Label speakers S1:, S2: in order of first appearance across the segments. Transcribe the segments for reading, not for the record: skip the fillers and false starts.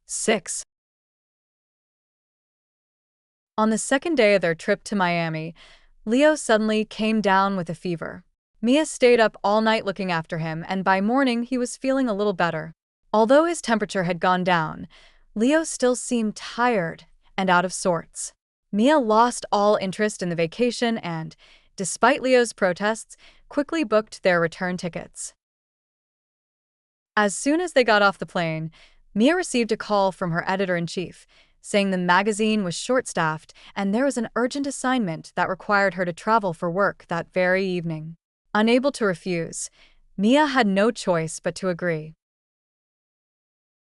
S1: 6. On the second day of their trip to Miami, Leo suddenly came down with a fever. Mia stayed up all night looking after him, and by morning he was feeling a little better. Although his temperature had gone down, Leo still seemed tired and out of sorts. Mia lost all interest in the vacation and, despite Leo's protests, quickly booked their return tickets. As soon as they got off the plane, Mia received a call from her editor-in-chief, saying the magazine was short-staffed and there was an urgent assignment that required her to travel for work that very evening. Unable to refuse, Mia had no choice but to agree.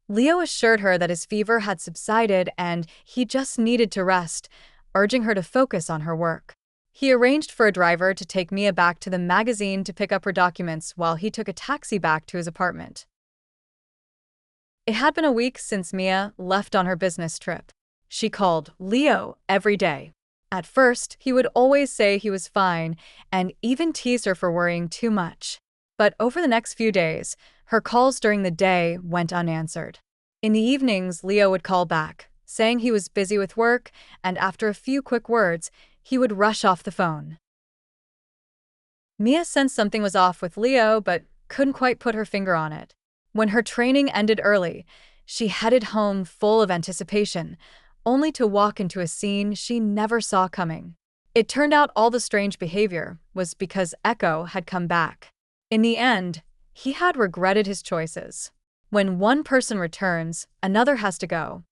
S1: Leo assured her that his fever had subsided and he just needed to rest, urging her to focus on her work. He arranged for a driver to take Mia back to the magazine to pick up her documents while he took a taxi back to his apartment. It had been a week since Mia left on her business trip. She called Leo every day. At first, he would always say he was fine and even tease her for worrying too much. But over the next few days, her calls during the day went unanswered. In the evenings, Leo would call back, saying he was busy with work, and after a few quick words, he would rush off the phone. Mia sensed something was off with Leo, but couldn't quite put her finger on it. When her training ended early, she headed home full of anticipation, only to walk into a scene she never saw coming. It turned out all the strange behavior was because Echo had come back. In the end, he had regretted his choices. When one person returns, another has to go.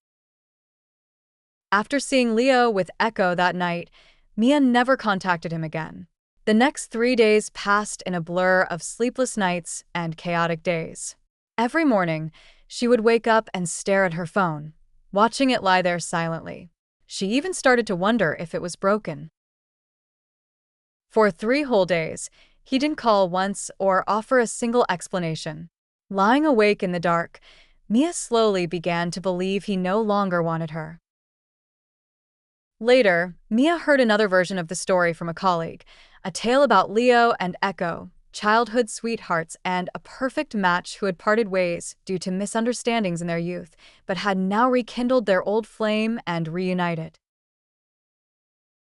S1: After seeing Leo with Echo that night, Mia never contacted him again. The next 3 days passed in a blur of sleepless nights and chaotic days. Every morning, she would wake up and stare at her phone, watching it lie there silently. She even started to wonder if it was broken. For 3 whole days, he didn't call once or offer a single explanation. Lying awake in the dark, Mia slowly began to believe he no longer wanted her. Later, Mia heard another version of the story from a colleague, a tale about Leo and Echo, childhood sweethearts and a perfect match who had parted ways due to misunderstandings in their youth, but had now rekindled their old flame and reunited.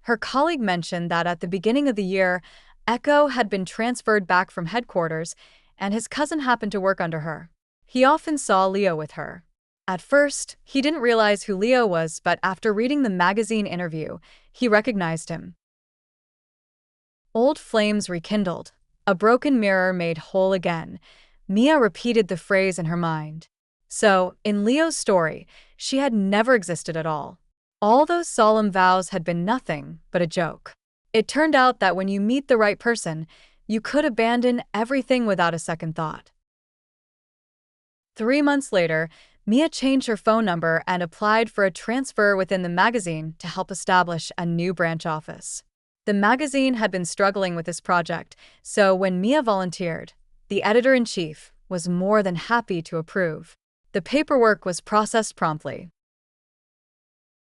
S1: Her colleague mentioned that at the beginning of the year, Echo had been transferred back from headquarters, and his cousin happened to work under her. He often saw Leo with her. At first, he didn't realize who Leo was, but after reading the magazine interview, he recognized him. Old flames rekindled. A broken mirror made whole again. Mia repeated the phrase in her mind. So, in Leo's story, she had never existed at all. All those solemn vows had been nothing but a joke. It turned out that when you meet the right person, you could abandon everything without a second thought. 3 months later, Mia changed her phone number and applied for a transfer within the magazine to help establish a new branch office. The magazine had been struggling with this project, so when Mia volunteered, the editor-in-chief was more than happy to approve. The paperwork was processed promptly,